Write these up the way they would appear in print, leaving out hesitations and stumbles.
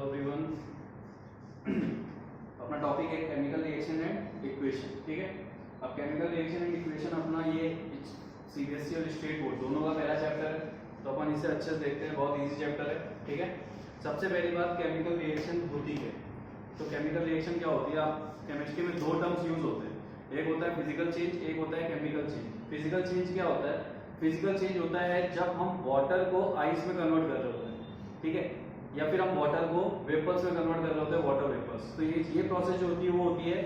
Hello everyone. अपना topic है chemical reaction and equation. ठीक है, अब केमिकल रिएक्शन एंड इक्वेशन अपना ये सीबीएसई और स्टेट बोर्ड दोनों का पहला चैप्टर है, तो अपन इसे अच्छे से देखते हैं। बहुत इजी चैप्टर है। ठीक है, सबसे पहली बात केमिकल रिएक्शन होती है। तो केमिकल रिएक्शन क्या होती है? आप केमिस्ट्री में दो टर्म्स यूज होते हैं, एक होता है फिजिकल चेंज, एक होता है केमिकल चेंज। फिजिकल चेंज क्या होता है? फिजिकल चेंज होता है जब हम वाटर को आइस में कन्वर्ट कर रहे होते हैं, ठीक है, या फिर हम वाटर को वेपर्स में कन्वर्ट कर रहे होते हैं, वाटर वेपर्स। तो ये प्रोसेस जो होती है वो होती है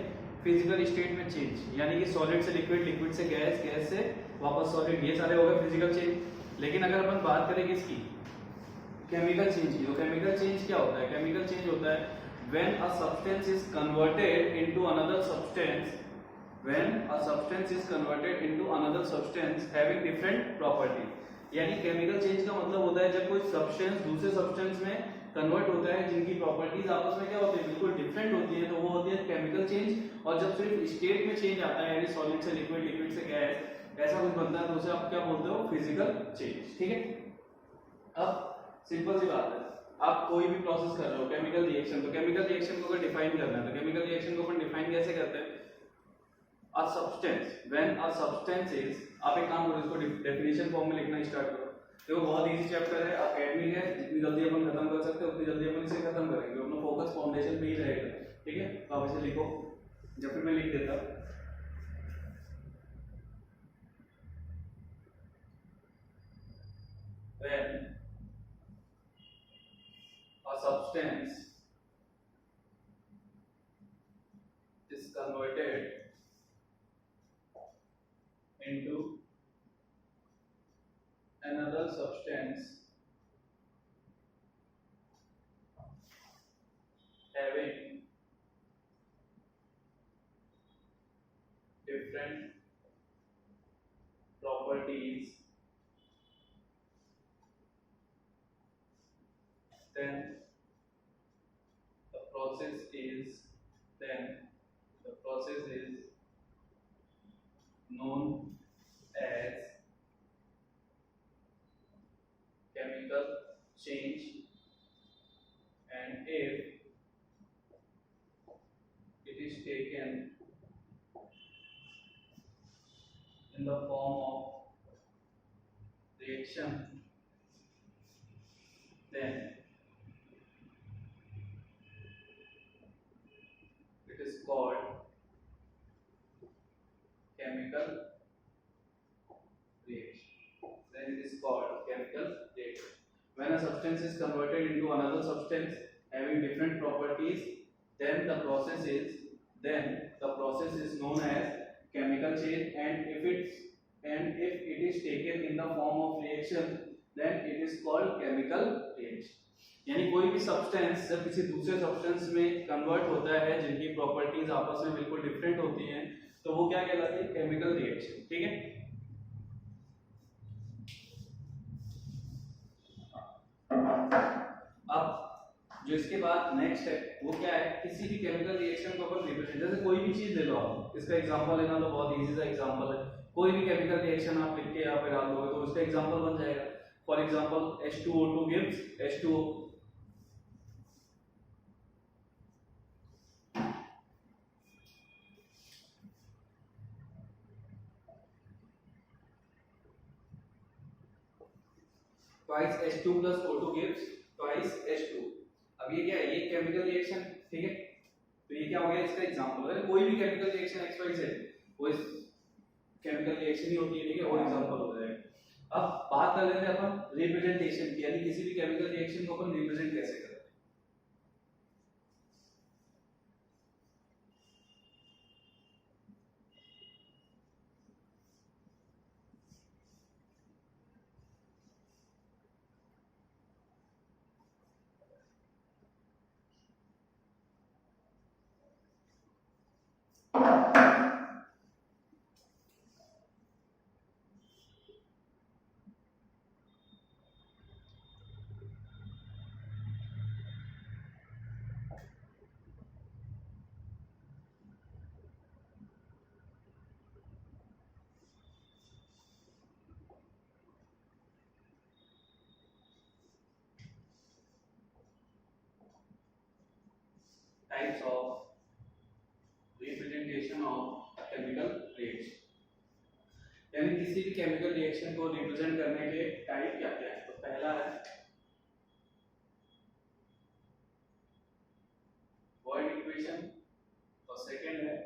फिजिकल स्टेट में चेंज, यानी कि सॉलिड से लिक्विड, लिक्विड से गैस, गैस से वापस सॉलिड, ये सारे हो गए फिजिकल चेंज। लेकिन अगर अपन बात करें किसकी, केमिकल चेंज की, तो केमिकल चेंज क्या होता है? केमिकल चेंज होता है when a substance is converted into another substance, when a substance is converted into another substance having different property। यानी केमिकल चेंज का मतलब होता है जब कोई सब्सटेंस दूसरे सब्सटेंस में कन्वर्ट होता है जिनकी प्रॉपर्टीज आपस में क्या होती है, बिल्कुल डिफरेंट होती है, तो वो होती है केमिकल चेंज। और जब सिर्फ स्टेट में चेंज आता है, यानी सॉलिड से लिक्विड, लिक्विड से गैस, ऐसा कुछ बनता है, तो उसे आप क्या बोलते हो? Physical change. ठीक है, अब सिंपल सी बात है, आप कोई भी प्रोसेस कर रहे हो केमिकल रिएक्शन, तो केमिकल रिएक्शन को अगर डिफाइन करना है तो केमिकल रिएक्शन को अपन डिफाइन कैसे करते हैं? A substance, when a substance is, आप एक काम करो, इसको डेफिनेशन फॉर्म में लिखना स्टार्ट करो। देखो बहुत इजी चैप्टर है, एकेडमिक है, जितनी जल्दी अपन खत्म कर सकते हैं उतनी जल्दी अपन इसे खत्म करेंगे। अपना फोकस फाउंडेशन पे ही रहेगा। ठीक है, तो आप इसे लिखो, जब फिर मैं लिख देता हूं। When a substance is converted into another substance having different properties, then the process is known as chemical change, and if it is taken in the form of reaction, then it is called chemical reaction. When a substance is converted into another substance having different properties, then the process is known as chemical change, and if it is taken in the form of reaction, then it is called chemical reaction। यानी कोई भी substance जब किसी दूसरे substance में convert होता है जिनकी प्रॉपर्टीज आपस में बिल्कुल डिफरेंट होती हैं, तो वो क्या कहलाती है? Chemical reaction. ठीक है, अब जो इसके बाद नेक्स्ट है वो क्या है? किसी भी केमिकल रिएक्शन को अपन रिप्रेजेंट, जैसे कोई भी चीज ले लो आप, इसका एग्जांपल लेना तो बहुत इजी सा एग्जांपल है। कोई भी केमिकल रिएक्शन आप लिख के यहाँ पे डाल दोगे तो उसका एग्जांपल बन जाएगा। For example H2O2 gives H2O, twice H2 plus O2 gives twice H2। अब ये क्या है? ये केमिकल रिएक्शन। ठीक है, तो ये क्या हो गया? इसका एग्जांपल है। कोई भी chemical reaction X Y Z वो इस केमिकल रिएक्शन ही होती है। ठीक है, वो एग्जांपल हो जाएगा। अब बात कर लेते हैं अपन रिप्रेजेंटेशन की, यानी किसी भी केमिकल रिएक्शन को अपन रिप्रेजेंट कैसे करते हैं। Types of representation of a chemical reaction, यानी किसी भी केमिकल रिएक्शन को रिप्रेजेंट करने के टाइप क्या क्या है। तो पहला है वर्ड इक्वेशन और सेकंड है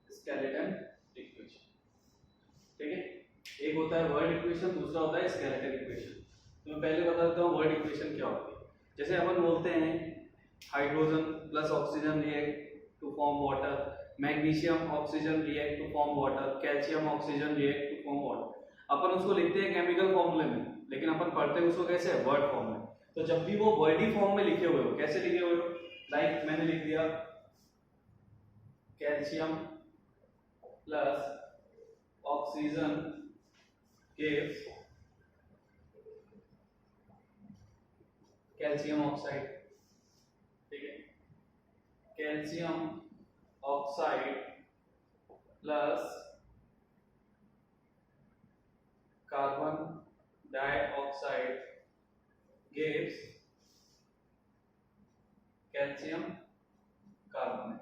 स्केलेटन इक्वेशन। ठीक है, एक होता है वर्ड इक्वेशन, दूसरा होता है स्केलेटन इक्वेशन। तो मैं पहले बता देता हूँ वर्ड इक्वेशन क्या होती है। जैसे अपन बोलते हैं hydrogen plus oxygen react to form water, magnesium oxygen react to form water, calcium oxygen react to form water. अपन उसको लिखते हैं केमिकल फॉर्मूले में, लेकिन अपन पढ़ते हैं उसको कैसे, वर्ड फॉर्म में। तो जब भी वो वर्डी फॉर्म में लिखे हुए हो, कैसे लिखे हुए हो, लाइक मैंने लिख दिया calcium plus oxygen gives calcium oxide. ठीक है, calcium oxide plus carbon dioxide gives calcium carbonate.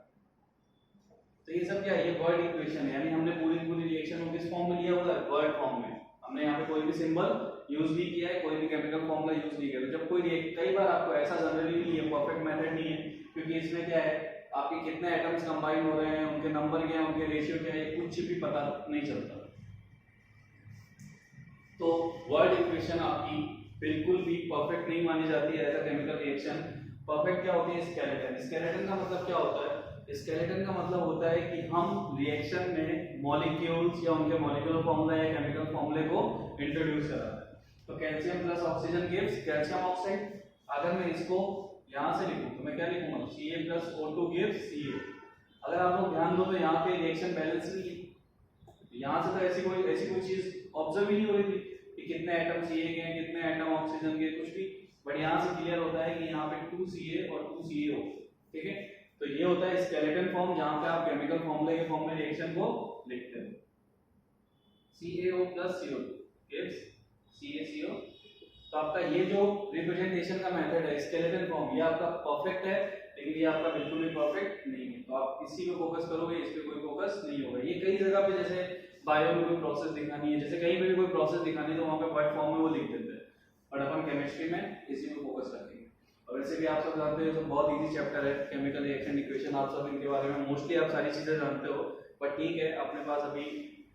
तो ये सब क्या है, ये वर्ड इक्वेशन है, यानी हमने पूरी रिएक्शन को किस फॉर्म में लिया हुआ है, वर्ड फॉर्म में। हमने यहाँ पे कोई भी सिंबल यूज नहीं किया है, कोई भी केमिकल फॉर्मूला यूज नहीं किया। तो जब कोई कई बार आपको ऐसा जनरली नहीं है, परफेक्ट मेथड नहीं है, क्योंकि इसमें क्या है, आपके कितने एटम्स कंबाइन हो रहे हैं, उनके नंबर क्या है, उनके रेशियो क्या है, कुछ भी पता नहीं चलता। तो वर्ड इक्वेशन आपकी बिल्कुल भी परफेक्ट नहीं मानी जाती है as a chemical reaction. Perfect क्या होती है, स्केलेटन। स्केलेटन का मतलब क्या होता है, स्केलेटन का मतलब होता है कि हम रिएक्शन में मॉलिक्यूल्स या उनके मॉलिक्यूलर फॉर्मूला या केमिकल फॉर्मूले को इंट्रोड्यूस कराते हैं। तो calcium plus oxygen gives calcium oxide. अगर मैं इसको यहाँ से लिखूं तो मैं क्या लिखूंगा, Ca plus O2 gives Ca। अगर आप लोग ध्यान दो तो यहाँ पे रिएक्शन बैलेंस नहीं है, यहाँ से तो ऐसी कोई चीज ऑब्जर्व ही नहीं हो रही थी कि कितने एटम Ca के हैं, कितने एटम ऑक्सीजन के, कुछ भी। बट यहाँ से क्लियर होता है कि यहाँ पे 2Ca और 2Ca हो। ठीक है, तो ये होता है स्केलेटन फॉर्म, जहां पे आप केमिकल फॉर्मूले के फॉर्म में रिएक्शन को लिखते हो। CaO plus CO2 gives CaCO। तो आपका ये जो रिप्रेजेंटेशन का मेथड है स्केलेटन फॉर्म, ये आपका परफेक्ट है, लेकिन ये आपका बिल्कुल भी परफेक्ट नहीं है। तो आप इसी पे फोकस करोगे, इस पे कोई फोकस नहीं होगा। ये कई जगह पे, जैसे बायो में कोई प्रोसेस दिखानी है, जैसे कहीं पे भी कोई प्रोसेस दिखानी है तो वहां पे वर्ड फॉर्म में वो लिख देते हैं, बट अपन केमिस्ट्री में इसी पे फोकस रखेंगे। और वैसे भी आप सब जानते हो, तो बहुत इजी चैप्टर है केमिकल रिएक्शन इक्वेशन, आप सब इनके बारे में मोस्टली आप सारी चीजें जानते हो। पर ठीक है, अपने पास अभी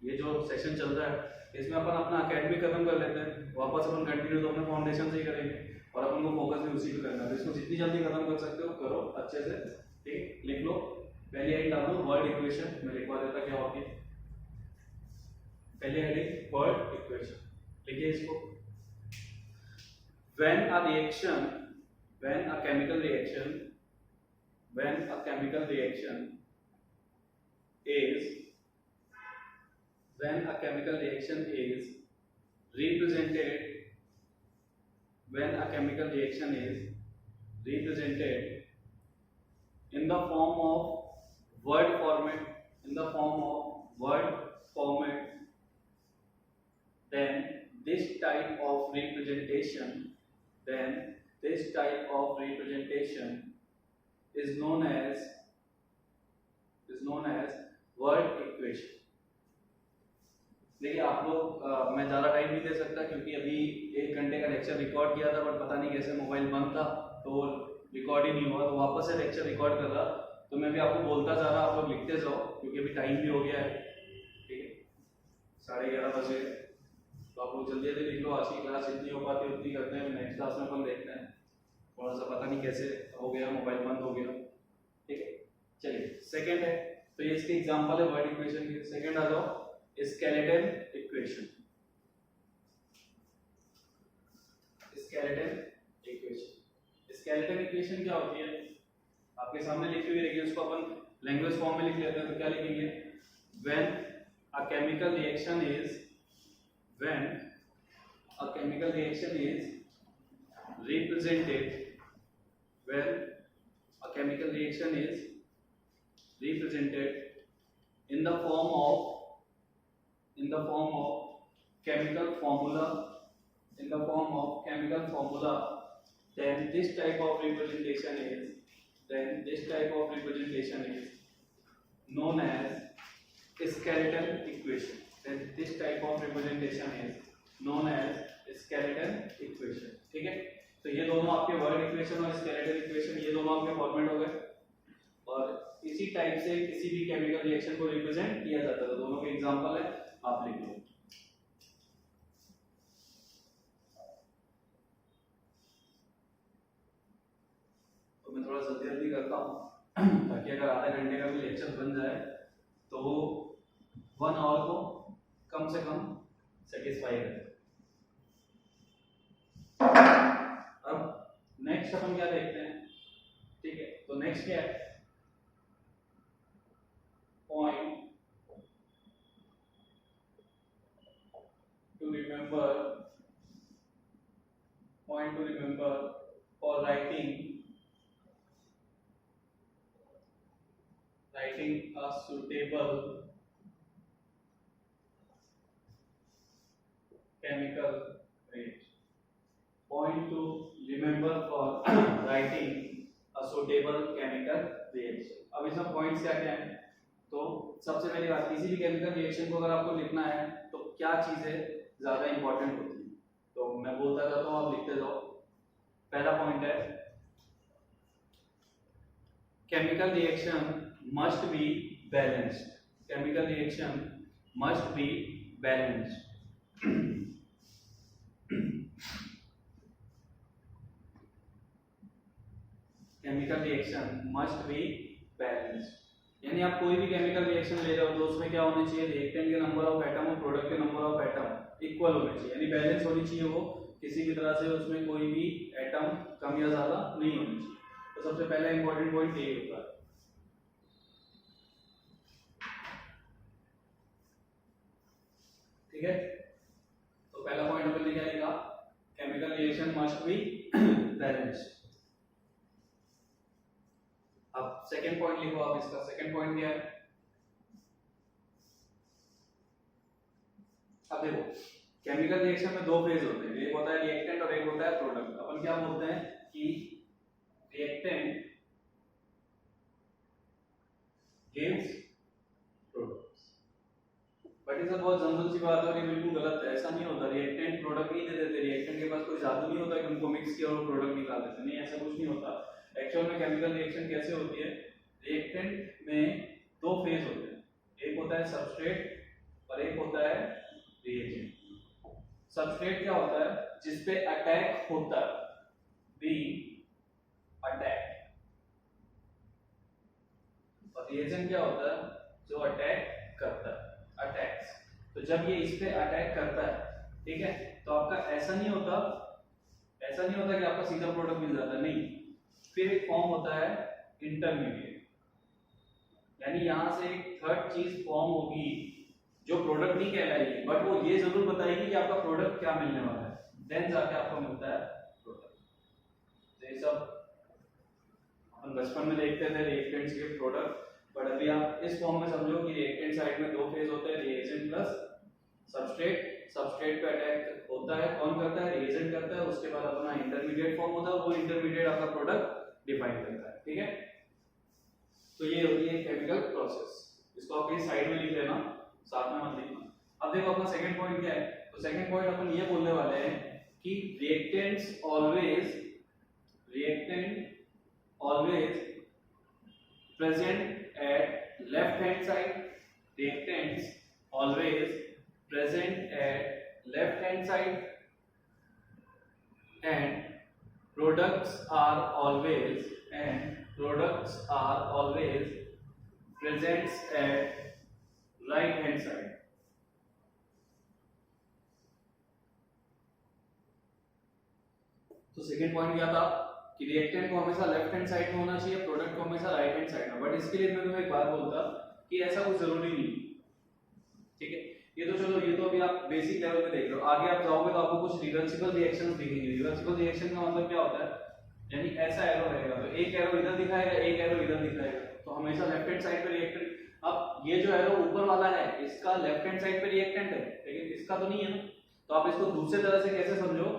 ये जो सेशन चल रहा है इसमें अपन अपना एकेडमी खत्म कर लेते हैं, वापस अपन कंटिन्यू तो अपने फाउंडेशन से ही करेंगे, और अपन को फोकस भी उसी पे करना है। तो इसको जितनी जल्दी खत्म कर सकते हो करो अच्छे से। ठीक, लिख लो पहले हेडिंग डाल दो वर्ड इक्वेशन, मैं लिखवा देता क्या होती है। पहले हेडिंग वर्ड इक्वेशन, लिखिए इसको। when a chemical reaction is represented in the form of word format, then this type of representation is known as word equation। देखिए आप लोग, मैं ज़्यादा टाइम नहीं दे सकता क्योंकि अभी 1 घंटे का लेक्चर रिकॉर्ड किया था, बट पता नहीं कैसे मोबाइल बंद था तो रिकॉर्ड ही नहीं हुआ। तो वापस से लेक्चर रिकॉर्ड कर रहा, तो मैं भी आपको बोलता जा रहा, आप लोग लिखते जाओ क्योंकि अभी टाइम भी हो गया है। ठीक है, 11:30 बजे, तो आप लोग जल्दी जल्दी लिख लो। आज की क्लास जितनी हो पाती है उतनी करते हैं, नेक्स्ट क्लास में अपन देखते हैं। थोड़ा सा पता नहीं कैसे हो गया, मोबाइल बंद हो गया। ठीक है, चलिए सेकंड है, तो ये इसके एग्जांपल है वर्ड इक्वेशन के। सेकंड आ जाओ स्केलेटन इक्वेशन। स्केलेटन इक्वेशन क्या होती है, आपके सामने लिखी हुई रहेगी, उसको अपन लैंग्वेज फॉर्म में लिख लेते हैं। तो क्या लिखेंगे, when a chemical reaction is represented in the form of chemical formula then this type of representation is known as skeletal equation. Then this type of representation is known as skeletal equation. ठीक है, तो ये दोनों आपके word equation और skeletal equation ये दोनों आपके फॉर्मेट हो गए, और इसी टाइप से किसी भी केमिकल रिएक्शन को रिप्रेजेंट किया जाता है। दोनों के एग्जांपल है, आप लिख लो। तो मैं थोड़ा जल्दी जल्दी करता हूँ ताकि अगर आधा घंटे का भी लेक्चर बन जाए तो 1 आवर को कम से कम सेटिस्फाई करे। अब नेक्स्ट अपन क्या देखते हैं, ठीक है, तो नेक्स्ट क्या है, point to remember for writing a suitable chemical reaction. Point to remember for writing a suitable chemical reaction. अब इसमें पॉइंट्स क्या क्या हैं, तो सबसे पहली बात, किसी भी केमिकल रिएक्शन को अगर आपको लिखना है तो क्या चीजें ज्यादा इंपॉर्टेंट होती हैं, तो मैं बोलता जाता हूँ, आप लिखते जाओ। पहला पॉइंट है chemical reaction must be balanced. Chemical reaction must be balanced. Chemical reaction must be balanced, यानी आप कोई भी केमिकल रिएक्शन ले रहे हो तो उसमें क्या होनी चाहिए, रिएक्टेंट के नंबर ऑफ एटम और प्रोडक्ट के नंबर ऑफ एटम इक्वल होने चाहिए, यानी बैलेंस होनी चाहिए। वो किसी भी तरह से उसमें कोई भी एटम कम या ज्यादा नहीं होनी चाहिए। तो सबसे पहला इंपॉर्टेंट पॉइंट ये होता है, ठीक है। तो पहला पॉइंट अपन ने क्या लिखा, chemical reaction must be balanced. अब सेकंड पॉइंट लिखो आप, इसका सेकंड पॉइंट क्या है, अब देखो केमिकल रिएक्शन में दो फेज होते हैं, एक होता है रिएक्टेंट और एक होता है प्रोडक्ट। अपन क्या बोलते हैं कि रिएक्टेंट गिव्स प्रोडक्ट्स, बट ये सब बहुत जनरल सी बात है और ये बिल्कुल गलत है। ऐसा नहीं होता, रिएक्टेंट प्रोडक्ट नहीं दे देते, रिएक्टेंट के पास कोई जादू नहीं होता कि उनको मिक्स किया और प्रोडक्ट निकाल देते, नहीं, ऐसा कुछ नहीं होता। एक्चुअल में केमिकल रिएक्शन कैसे होती है, रिएक्टेंट में दो फेज होते हैं, एक होता है सबस्ट्रेट और एक होता है रिएजेंट। सबस्ट्रेट क्या होता है, जिसपे अटैक होता है, बी अटैक, और रिएजेंट क्या होता है, जो अटैक करता है, अटैक्स। तो जब ये इस पे अटैक करता है, ठीक है, तो आपका ऐसा नहीं होता कि आपका सीधा प्रोडक्ट मिल जाता है, नहीं, फिर एक फॉर्म होता है इंटरमीडिएट, यानी यहां से एक थर्ड चीज फॉर्म होगी जो प्रोडक्ट नहीं कहलाएगी, बट वो ये जरूर बताएगी कि आपका प्रोडक्ट क्या मिलने वाला है, देन जाके आपको मिलता है प्रोडक्ट। तो ये सब अपन बचपन में देखते थे रिएक्टेंट्स के प्रोडक्ट, बट अभी आप इस फॉर्म में समझो कि रिएक्टेंट साइड में दो फेज होते हैं, रिएजेंट प्लस सबस्ट्रेट। सबस्ट्रेट पे अटैक होता है, कौन करता है, रिएजेंट करता है, उसके बाद अपना इंटरमीडिएट फॉर्म होता है, वो इंटरमीडिएट आपका प्रोडक्ट डिफाइन करता है, ठीक है। तो ये होती है केमिकल प्रोसेस, इसको आप कहीं साइड में लिख लेना, साथ में मत लिखना। अब देखो अपना सेकंड पॉइंट क्या है, तो सेकंड पॉइंट अपन ये बोलने वाले हैं कि reactant always present at left hand side, reactants always present at left hand side, and products are always presents at right hand side. तो सेकंड पॉइंट क्या था कि रिएक्टेंट को हमेशा लेफ्ट हैंड साइड में होना चाहिए, प्रोडक्ट को हमेशा राइट हैंड साइड में, बट इसके लिए मैं तुम्हें एक बात बोलता कि ऐसा कुछ जरूरी नहीं, ठीक है। ये तो चलो, ये तो अभी आप बेसिक लेवल पे देख रहे हो, आगे आप जाओगे तो आपको कुछ रिवर्सिबल रिएक्शंस दिखेंगे। रिवर्सिबल रिएक्शन का मतलब क्या होता है, यानी ऐसा एरो रहेगा तो एक एरो इधर दिखाएगा, एक एरो इधर दिखाएगा, तो हमेशा लेफ्ट हैंड साइड पे रिएक्टेंट। अब ये जो एरो ऊपर वाला है इसका लेफ्ट हैंड साइड पे रिएक्टेंट है, लेकिन इसका तो नहीं है ना, तो आप इसको दूसरे तरह से कैसे समझो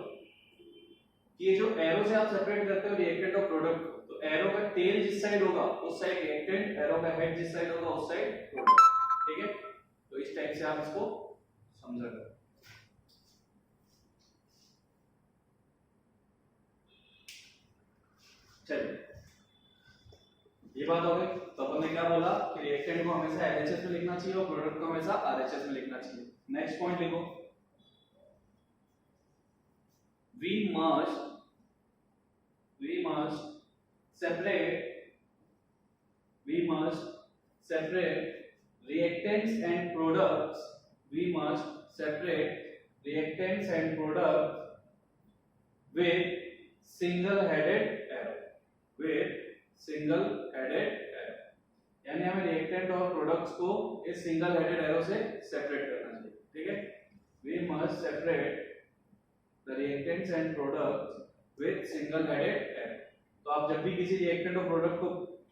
ये जो एरो से आप सेपरेट करते हो रिएक्टेंट और प्रोडक्ट, तो एरो का टेल जिस साइड होगा उस साइड रिएक्टेंट, एरो का हेड जिस साइड होगा उस साइड प्रोडक्ट, ठीक है। तो इस टाइप से आप इसको समझा करो। चलिए ये बात हो गई। तो अपन ने क्या बोला कि रिएक्टेंट को हमेशा एलएचएस में लिखना चाहिए और प्रोडक्ट को हमेशा आरएचएस में लिखना चाहिए। नेक्स्ट पॉइंट लिखो, we must separate reactants and products, we must separate reactants and products with single headed arrow, with single headed arrow, यानी हमें रिएक्टेंट और प्रोडक्ट्स को इस सिंगल हेडेड एरो से सेपरेट करना चाहिए, ठीक है। we must separate the reactants and products with single headed arrow। तो आप जब भी किसी रिएक्टेंट और प्रोडक्ट को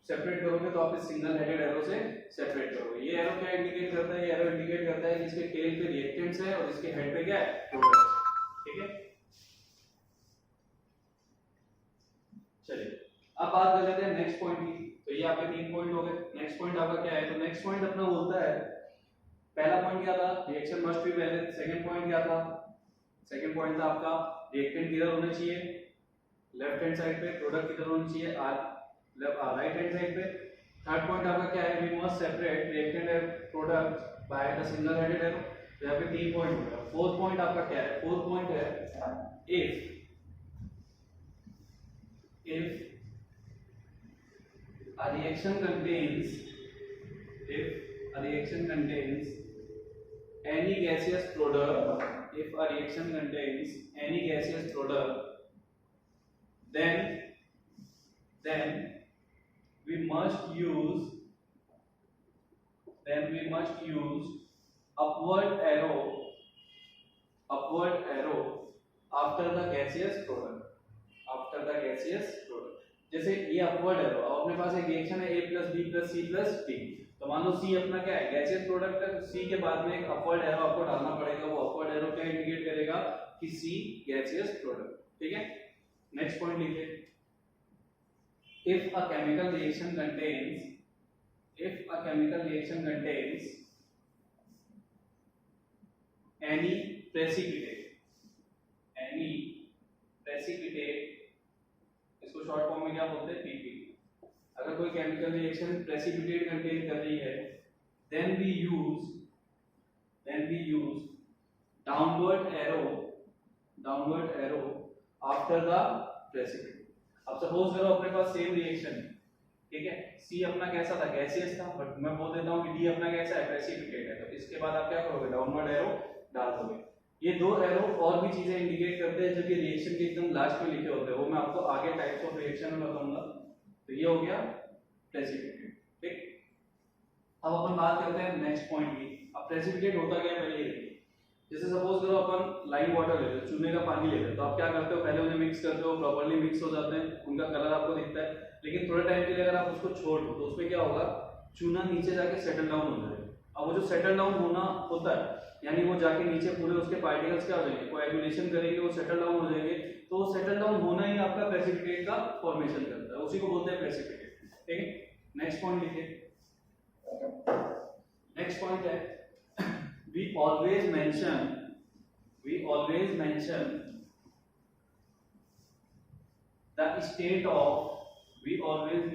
सेपरेट करोगे तो आप इस सिंगल हेडेड एरो से सेपरेट करोगे। ये एरो क्या इंडिकेट करता है? ये एरो इंडिकेट करता है कि इसके टेल पे रिएक्टेंट्स है और इसके हेड पे क्या है? प्रोडक्ट्स, ठीक है। चलिए अब बात कर लेते हैं नेक्स्ट पॉइंट की। तो ये आपके 3 पॉइंट हो गए। नेक्स्ट पॉइंट आपका क्या है? तो नेक्स्ट पॉइंट अपना बोलता है, पहला पॉइंट क्या था? Reaction must be balance. Second point क्या था? सेकंड पॉइंट था आपका रिएक्टेंट किधर होने चाहिए? लेफ्ट हैंड साइड पे। प्रोडक्ट किधर होने चाहिए? राइट हैंड साइड पे। थर्ड पॉइंट आपका क्या है? We must separate reactant and product by the single headed arrow. तो यहाँ पे 3 पॉइंट हो गया। फोर्थ पॉइंट आपका क्या है? फोर्थ पॉइंट है if a reaction contains any gaseous product, if a reaction contains any gaseous product, then we must use upward arrow after the gaseous product, जैसे ये अपवर्ड एरो। अब अपने पास एक रिएक्शन है A + B + C + D। तो मान लो C अपना क्या है? गैसियस प्रोडक्ट है। तो C के बाद में एक अपवर्ड एरो आपको डालना पड़ेगा। वो अपवर्ड एरो क्या इंडिकेट करेगा? कि C गैसियस प्रोडक्ट, ठीक है। नेक्स्ट पॉइंट लिखिए, if a chemical reaction contains any precipitate, इसको शॉर्ट फॉर्म में क्या बोलते हैं? PP। अगर कोई केमिकल रिएक्शन प्रेसिपिटेट कंटेन कर रही है, then we use downward arrow after the precipitate। अब सपोज करो अपने पास सेम रिएक्शन, ठीक है। C अपना कैसा था? गैसियस था, बट मैं बोल देता हूँ कि D अपना कैसा है? प्रेसिपिटेट है। तो इसके बाद आप क्या करोगे? डाउनवर्ड एरो डाल दोगे। ये 2 एरो और भी चीजें इंडिकेट करते हैं जो कि रिएक्शन के एकदम लास्ट में लिखे होते हैं। वो मैं आपको आगे टाइप्स ऑफ रिएक्शन में बताऊंगा। तो ये हो गया प्रेसिपिटेट, ठीक। अब अपन बात करते हैं नेक्स्ट पॉइंट की। अब प्रेसिपिटेट होता क्या है पहले ये। जैसे सपोज करो अपन लाइम वाटर ले लो, चूने का पानी ले लो। तो आप क्या करते हो? पहले उन्हें मिक्स करते हो, प्रॉपर्ली मिक्स हो जाते हैं, उनका कलर आपको दिखता है। लेकिन थोड़े टाइम के लिए अगर आप उसको छोड़ दो तो उसमें क्या होगा? चूना नीचे जाके सेटल डाउन हो जाएगा। अब वो जो सेटल डाउन होना होता है, यानी वो जाके नीचे पूरे उसके पार्टिकल्स क्या हो जाएंगे? कोएगुलेशन करेंगे, वो सेटल डाउन हो जाएंगे। तो सेटल डाउन होना ही आपका प्रेसिपिटेट का फॉर्मेशन करता है, उसी को बोलते हैं प्रेसिपिटेट, ठीक है। नेक्स्ट पॉइंट लिखिए। नेक्स्ट पॉइंट है, we always mention the state of we always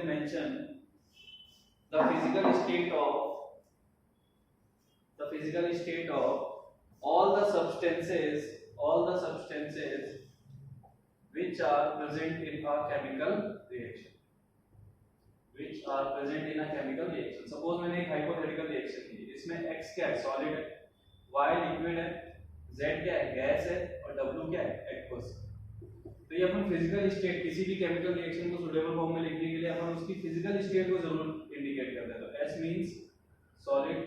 mention the physical state of all the substances which are present in a chemical reaction, suppose मैंने एक hypothetical reaction की, इसमें x क्या है? Solid है, y liquid है, z क्या है? गैस है, और w क्या है? एक्वस। तो ये अपन फिजिकल स्टेट किसी भी केमिकल रिएक्शन को सुटेबल फॉर्म में लिखने के लिए अपन उसकी फिजिकल स्टेट को जरूर इंडिकेट करते हैं। तो S मींस सॉलिड,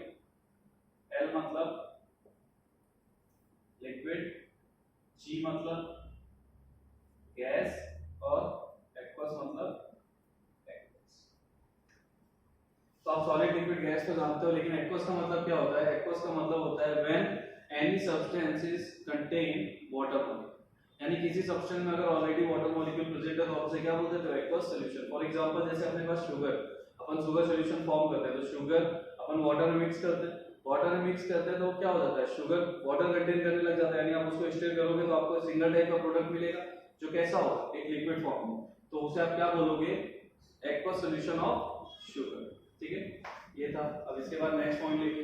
L मतलब लिक्विड, G मतलब गैस, और एक्वस मतलब एक्वस। तो आप सॉलिड, लिक्विड, गैस तो जानते हो, लेकिन एक्वस का मतलब क्या होता है? एक्वस का मतलब होता है when any substance is contain water only, यानी यानी किसी सब्सटेंस में अगर ऑलरेडी वाटर मॉलिक्यूल प्रेजेंट है तो आप उसे क्या बोलते हैं, तो एक्वस सॉल्यूशन। फॉर एग्जांपल जैसे अपने पास शुगर, अपन शुगर सॉल्यूशन फॉर्म करते हैं तो शुगर अपन वाटर में मिक्स करते हैं, वाटर में मिक्स करते हैं तो क्या हो जाता है, शुगर वाटर कंटेन करने लग जाता है, यानी आप उसको स्टिर करोगे तो आपको सिंगल टाइप का प्रोडक्ट मिलेगा जो कैसा होगा, एक लिक्विड फॉर्म में, तो उसे आप क्या बोलोगे, एक्वस सॉल्यूशन ऑफ शुगर। ठीक है, ये था। अब इसके बाद नेक्स्ट पॉइंट लेंगे।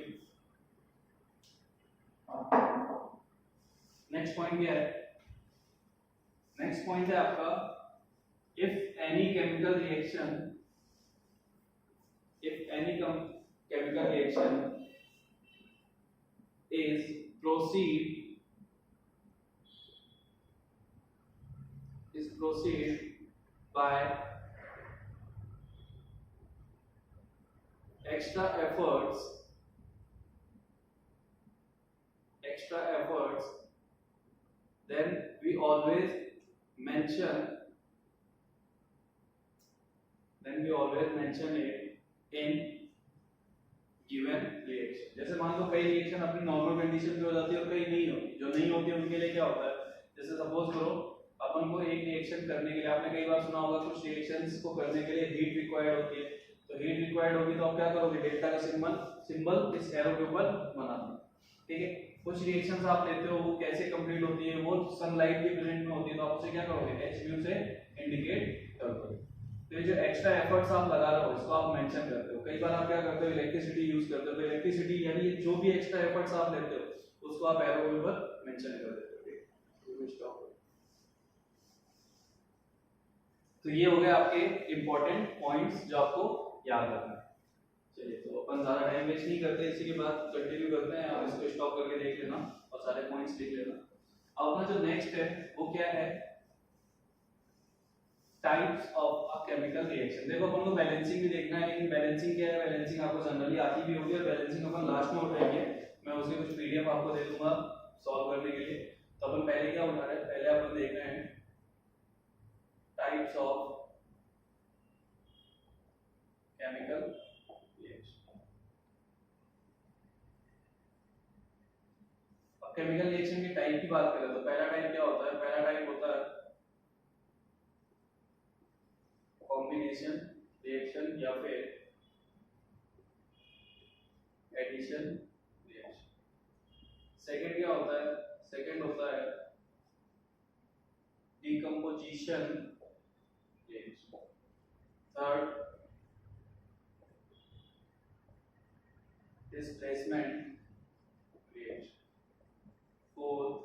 नेक्स्ट पॉइंट क्या है, नेक्स्ट पॉइंट है आपका, if any chemical reaction, if any chemical reaction is proceed by extra efforts, then we always mention it in given reaction। जैसे मान लो कई रिएक्शन अपनी नॉर्मल कंडीशन पे हो जाती है और कई नहीं होती, जो नहीं होती उनके लिए क्या होता है, जैसे सपोज करो अपन को एक रिएक्शन करने के लिए, आपने कई बार सुना होगा कुछ रिएक्शंस को करने के लिए हीट रिक्वायर्ड होती है, तो हीट रिक्वायर्ड होगी तो आप क्या करोगे, डेल्टा का सिंबल इस एरो के ऊपर बना दो। ठीक है, कुछ रिएक्शंस आप लेते हो वो कैसे कंप्लीट होती है, वो सनलाइट के प्रेजेंट में होती है तो आप उसे क्या करोगे, Hν से इंडिकेट कर दोगे। तो ये जो एक्स्ट्रा एफर्ट्स आप लगा रहे हो इसको आप मेंशन करते हो। कई बार आप क्या करते हो, इलेक्ट्रिसिटी यूज करते हो, तो इलेक्ट्रिसिटी यानी जो भी एक्स्ट्रा एफर्ट्स आप लेते हो उसको आप एरो के ऊपर मेंशन कर देते हो। तो ये हो गए आपके इंपॉर्टेंट पॉइंट्स जो आपको याद रखना है। चलिए, तो अपन ज्यादा टाइम वेस्ट नहीं करते, इसी के बाद कंटिन्यू करते हैं। आप इसको स्टॉप करके देख लेना और सारे पॉइंट्स लिख लेना। अब अपना जो नेक्स्ट है वो क्या है, types of a chemical reaction. देखो अपन को बैलेंसिंग भी देखना है, लेकिन बैलेंसिंग क्या है, बैलेंसिंग आपको जनरली आती भी होगी और बैलेंसिंग अपन लास्ट में उठाएंगे, मैं उसकी कुछ पीडीएफ आपको दे दूंगा सॉल्व करने के लिए। तो अपन पहले क्या उठा रहे हैं, पहले अपन देख रहे हैं टाइप्स ऑफ केमिकल रिएक्शन। अब केमिकल रिएक्शन की टाइप की बात करें तो पहला टाइप क्या होता है, पहला टाइप होता है कॉम्बिनेशन रिएक्शन या फिर एडिशन रिएक्शन। सेकंड क्या होता है, सेकंड होता है decomposition reaction. Third displacement reaction. Fourth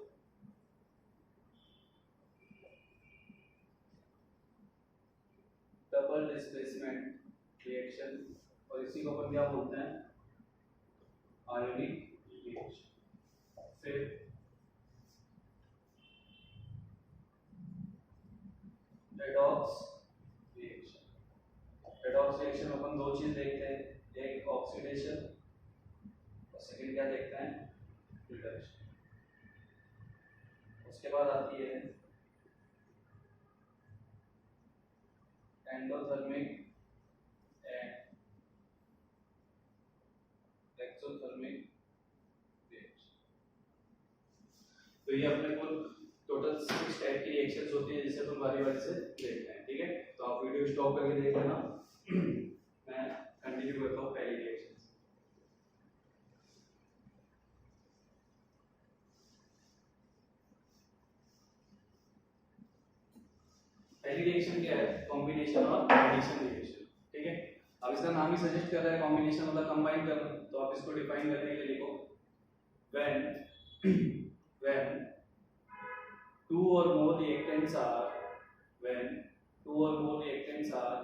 double displacement reaction, और इसी को अपन क्या बोलते हैं, आयोनिक रिएक्शन। फिर रेडॉक्स रिएक्शन। रेडॉक्स रिएक्शन अपन दो चीज देखते हैं, एक ऑक्सीडेशन और सेकंड क्या देखते हैं, रिडक्शन। उसके बाद आती है एंडोथर्मिक एंड एक्सोथर्मिक रिएक्शन। तो ये अपने को टोटल 6 टाइप की रिएक्शंस होती है जिसे अपन बारी बारी से देखते हैं। ठीक है, तो आप वीडियो स्टॉप करके देख लेना, मैं कंटिन्यू करता हूँ पहली रिएक्शन। पहली रिएक्शन क्या है, कॉम्बिनेशन और एडिशन रिएक्शन। ठीक है, अब इसका नाम ही सजेस्ट कर रहा है कॉम्बिनेशन मतलब कंबाइन करना, तो आप इसको डिफाइन करने के लिए लिखो when two or more reactants are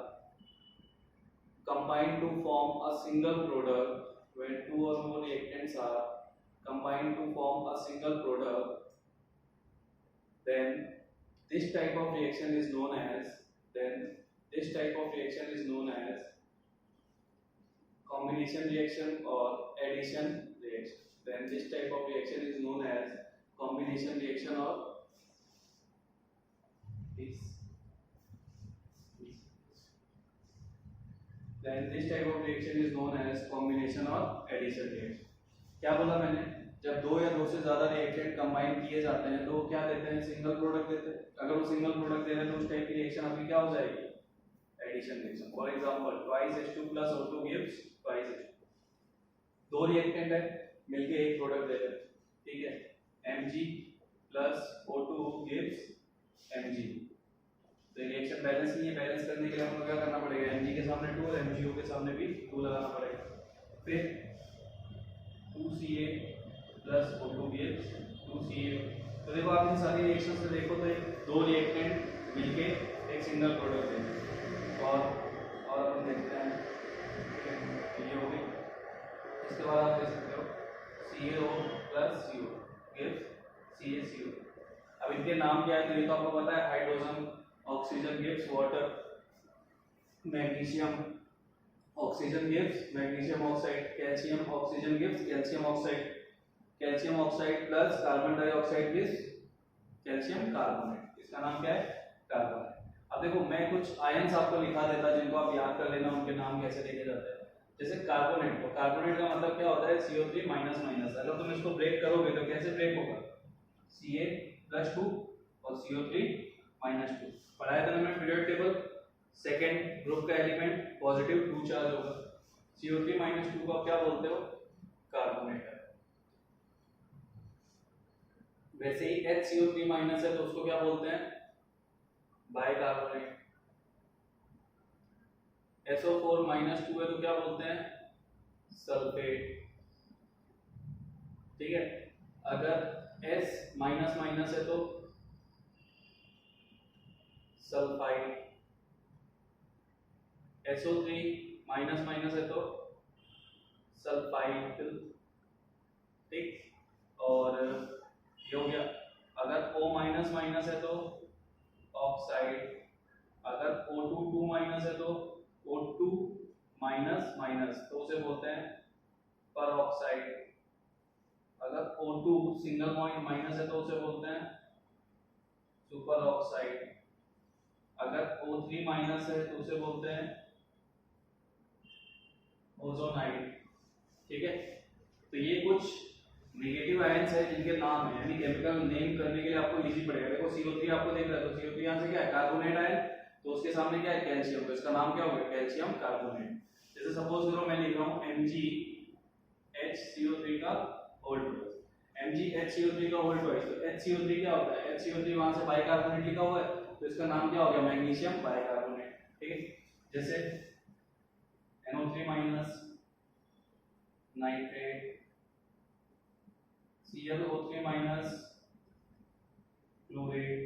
combined to form a single product, when two or more reactants are combined to form a single product, then this type of reaction is known as combination reaction or addition reaction. Then this type of reaction is known as combination reaction or then this type of reaction is known as combination or addition reaction. क्या बोला मैंने, जब दो या दो से ज्यादा reactant combine किए जाते हैं तो वो क्या देते हैं, सिंगल प्रोडक्ट देते हैं। अगर वो सिंगल प्रोडक्ट दे रहे हैं तो उस टाइप की रिएक्शन आपकी क्या हो जाएगी, addition reaction. For example twice H2 plus O2 gives twice H2। दो रिएक्टेंट है मिलके एक प्रोडक्ट दे रहे हैं, ठीक है, Mg plus O2 gives Mg। तो रिएक्शन बैलेंस नहीं है, बैलेंस करने के लिए हमको क्या करना पड़ेगा, Mg के सामने 2 और MgO के सामने भी 2 लगाना पड़ेगा। फिर 2Ca plus O2 gives 2Ca। तो देखो आप इन सारी रिएक्शन से देखो तो एक दो रिएक्टेंट मिलके एक सिंगल प्रोडक्ट देंगे। और हम देखते हैं, ये हो गई। इसके बाद आप देख सकते हो CaO plus CO gives CaCO। अब इनके नाम क्या है तो ये तो आपको पता है, hydrogen oxygen gives water, magnesium oxygen gives magnesium oxide, calcium oxygen gives calcium oxide, calcium oxide plus carbon dioxide gives calcium carbonate. इसका नाम क्या है, कार्बोनेट। अब देखो मैं कुछ आयंस आपको लिखा देता जिनको आप याद कर लेना, उनके नाम कैसे लिखे जाते हैं। जैसे कार्बोनेट, तो कार्बोनेट का मतलब क्या होता है, CO3 माइनस माइनस। अगर तुम इसको ब्रेक करोगे तो कैसे ब्रेक होगा, Ca+2 और CO3 -2। पढ़ाया था मैंने पीरियड टेबल, सेकेंड ग्रुप का एलिमेंट पॉजिटिव 2 चार्ज होगा। CO3 -2 को आप क्या बोलते हो, कार्बोनेट। वैसे ही HCO3 माइनस है तो उसको क्या बोलते हैं, बाइकार्बोनेट। SO4 -2 है तो क्या बोलते हैं, सल्फेट। ठीक है, अगर S माइनस माइनस है तो सल्फाइड। SO3 माइनस माइनस है तो सल्फाइड। ठीक, और ये हो गया। अगर O माइनस माइनस है तो ऑक्साइड। अगर O2 2 माइनस है तो O2 माइनस माइनस तो उसे बोलते हैं परऑक्साइड। अगर O2 सिंगल माइनस है तो उसे बोलते हैं सुपर ऑक्साइड। अगर O3 माइनस है तो उसे बोलते हैं ओजोनाइड। ठीक है, तो ये कुछ नेगेटिव आयंस है जिनके नाम है, यानी केमिकल नेम करने के लिए आपको इजी पड़ेगा। देखो CO3 आपको देख रहा है तो CO3 यहां से क्या है, कार्बोनेट आयन, तो उसके सामने क्या है, कैल्शियम, तो इसका नाम क्या होगा, कैल्शियम कार्बोनेट। जैसे सपोज करो मैं लिख रहा हूं MgHCO3 का होल ट्वाइस, MgHCO3 का होल ट्वाइस। तो HCO3 क्या होता है, HCO3 वहां से बाइकार्बोनेट लिखा हुआ है तो इसका नाम क्या हो गया, मैग्नीशियम बाइकार्बोनेट। ठीक है, जैसे NO3 minus nitrate, ClO3 minus chlorate.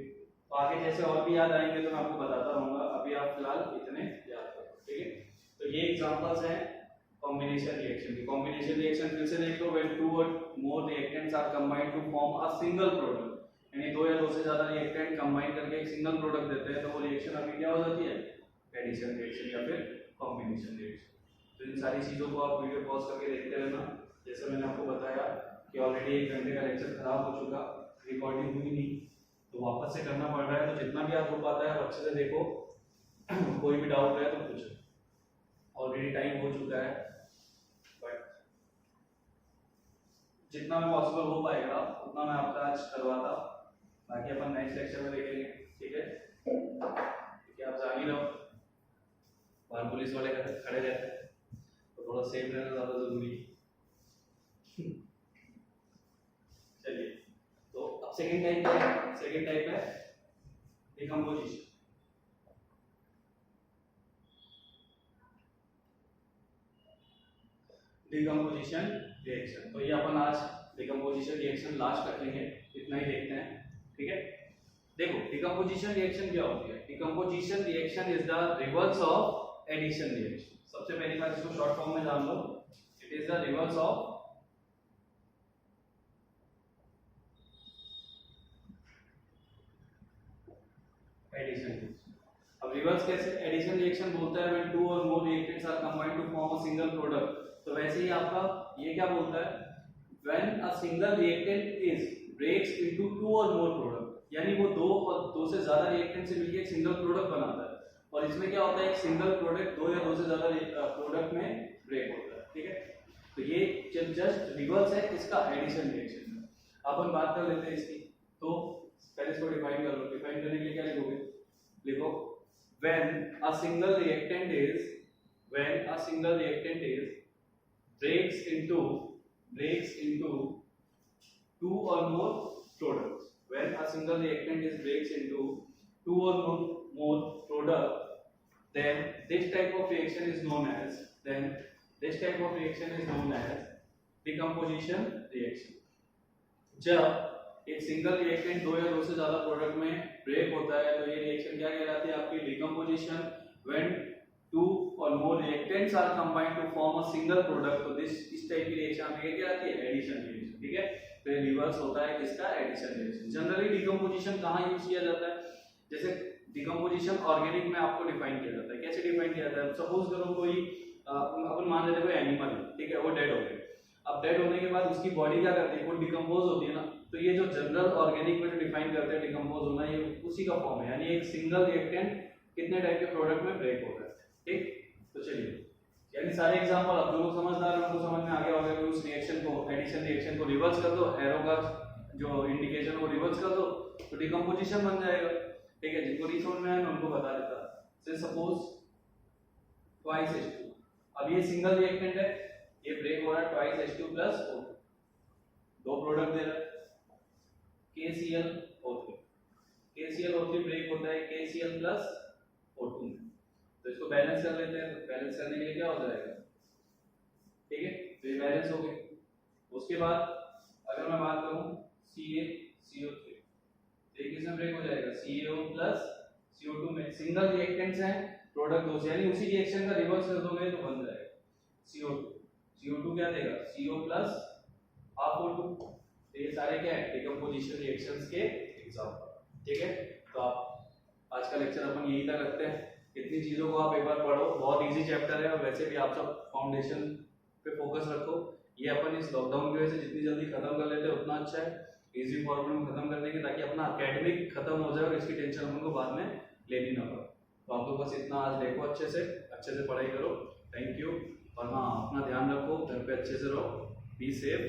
तो आगे जैसे और भी याद आएंगे तो मैं आपको बताता रहूंगा, अभी आप फिलहाल इतने याद करो। ठीक है, तो ये एग्जांपल्स हैं कॉम्बिनेशन रिएक्शन की। कॉम्बिनेशन रिएक्शन फिर से देख लो, when two or more reactants are combined to form a single product, यानी दो या दो से ज्यादा रिएक्टेंट कंबाइन करके एक सिंगल प्रोडक्ट देते हैं तो वो रिएक्शन अभी क्या हो जाती है, एडिशन रिएक्शन या फिर कॉम्बिनेशन रिएक्शन। तो इन सारी चीजों को आप वीडियो पॉज करके देखते रहना। जैसे मैंने आपको बताया कि ऑलरेडी 1 घंटे का लेक्चर खराब हो चुका, रिकॉर्डिंग हुई नहीं, तो वापस से करना पड़ रहा है। तो जितना भी आप हो पाता है अच्छे से देखो, कोई भी डाउट है तो पूछो। ऑलरेडी टाइम हो चुका है, बट जितना भी पॉसिबल हो पाएगा उतना मैं आपका आज करवाता, बाकी अपन नेक्स्ट लेक्चर में देखेंगे। ठीक है, क्योंकि आप जान ही रहो बाहर पुलिस वाले खड़े रहते हैं तो थोड़ा सेफ रहना ज्यादा जरूरी है। चलिए, तो अब सेकंड टाइप है, सेकंड टाइप है डिकम्पोजिशन। डिकम्पोजिशन रिएक्शन, तो ये अपन आज डिकम्पोजिशन रिएक्शन लास्ट रखेंगे, इतना ही देखते हैं। ठीक है, देखो डिकम्पोजिशन रिएक्शन क्या होती है। Decomposition reaction is the reverse of addition reaction. सबसे पहली बात इसको शॉर्ट फॉर्म में जान लो, it is the reverse of addition. अब रिवर्स कैसे, एडिशन रिएक्शन बोलता है when two or more reactants are combined to form a single product. तो वैसे ही आपका ये क्या बोलता है, when a single reactant is breaks into two or more product, यानी वो दो और दो से ज्यादा रिएक्टेंट से मिलकर एक सिंगल प्रोडक्ट बनाता है। और इसमें क्या होता है, एक सिंगल प्रोडक्ट दो या दो से ज्यादा प्रोडक्ट में ब्रेक होता है। ठीक है, तो ये ये जस्ट रिवर्स है इसका एडिशन रिएक्शन का। अपन बात कर लेते हैं इसकी। तो पहले इसको डिफाइन कर लो। डिफाइन करने के लिए क्या लिखोगे? लिखो when a single reactant is breaks into two or more products. When a single reactant is breaks into two or more product, then this type of reaction is known as decomposition reaction. जब एक single reactant दो या दो से ज्यादा product में break होता है तो ये रिएक्शन क्या कहलाती है आपकी? Decomposition. When two or more reactants are combined to form a single product, तो इस टाइप की रिएक्शन आपकी क्या कहलाती है? Addition reaction. ठीक है, तो ये रिवर्स होता है किसका? Addition reaction. जनरली डिकम्पोजिशन कहाँ यूज किया जाता है? जैसे डिकम्पोजिशन ऑर्गेनिक में आपको डिफाइन किया जाता है। कैसे डिफाइन किया जाता है? सपोज करो कोई अपन मान लेते हैं कोई एनिमल है, ठीक है, वो डेड हो गया। अब डेड होने के बाद उसकी बॉडी क्या करती है? वो डिकम्पोज होती है ना। तो ये जो जनरल ऑर्गेनिक में जो डिफाइन करते हैं डिकम्पोज होना, ये उसी का फॉर्म है। यानी एक सिंगल रिएक्टेंट कितने टाइप के प्रोडक्ट में ब्रेक होता है। ठीक, तो चलिए, यानी सारे एग्जांपल आप लोग समझदार हैं, उनको समझ में आ गया होगा कि उस रिएक्शन को, एडिशन रिएक्शन को रिवर्स कर दो, एरो का जो इंडिकेशन को रिवर्स कर दो तो डिकम्पोजिशन बन जाएगा। ठीक है, जिनको नहीं समझ में आया मैं उनको बता देता। से सपोज ट्वाइस H2, अब ये सिंगल रिएक्टेंट है, ये ब्रेक हो रहा है ट्वाइस H2 प्लस O2, दो प्रोडक्ट दे रहा है KClO3। KClO3 ब्रेक होता है KCl प्लस O2 में। तो इसको बैलेंस कर लेते हैं। तो बैलेंस करने के लिए क्या हो जाएगा? ठीक है, तो ये बैलेंस हो गए। उसके बाद अगर मैं बात करूं CaCO3, तो ये किसमें ब्रेक हो जाएगा? CaO प्लस CO2 में। सिंगल रिएक्टेंट्स हैं, प्रोडक्ट दो से, यानी उसी रिएक्शन का रिवर्स कर दोगे तो बन जाएगा CO2 क्या देगा? CO plus half O2। तो ये सारे क्या है? डिकम्पोजिशन रिएक्शंस के एग्जांपल। ठीक है, तो आप आज का लेक्चर अपन यही तक रखते हैं। इतनी चीजों को आप एक बार पढ़ो, बहुत इजी चैप्टर है और वैसे भी आप सब फाउंडेशन पे फोकस रखो। ये अपन इस लॉकडाउन की वजह से जितनी जल्दी खत्म कर लेते हैं उतना अच्छा है। इजी फॉर्मेट में खत्म कर देंगे ताकि अपना एकेडमिक खत्म हो जाए और इसकी टेंशन अपन को बाद में लेनी ना पड़े। तो आप लोग बस इतना आज देखो, अच्छे से पढ़ाई करो। Thank you. और हाँ, अपना ध्यान रखो, घर पे अच्छे से रहो, बी सेफ।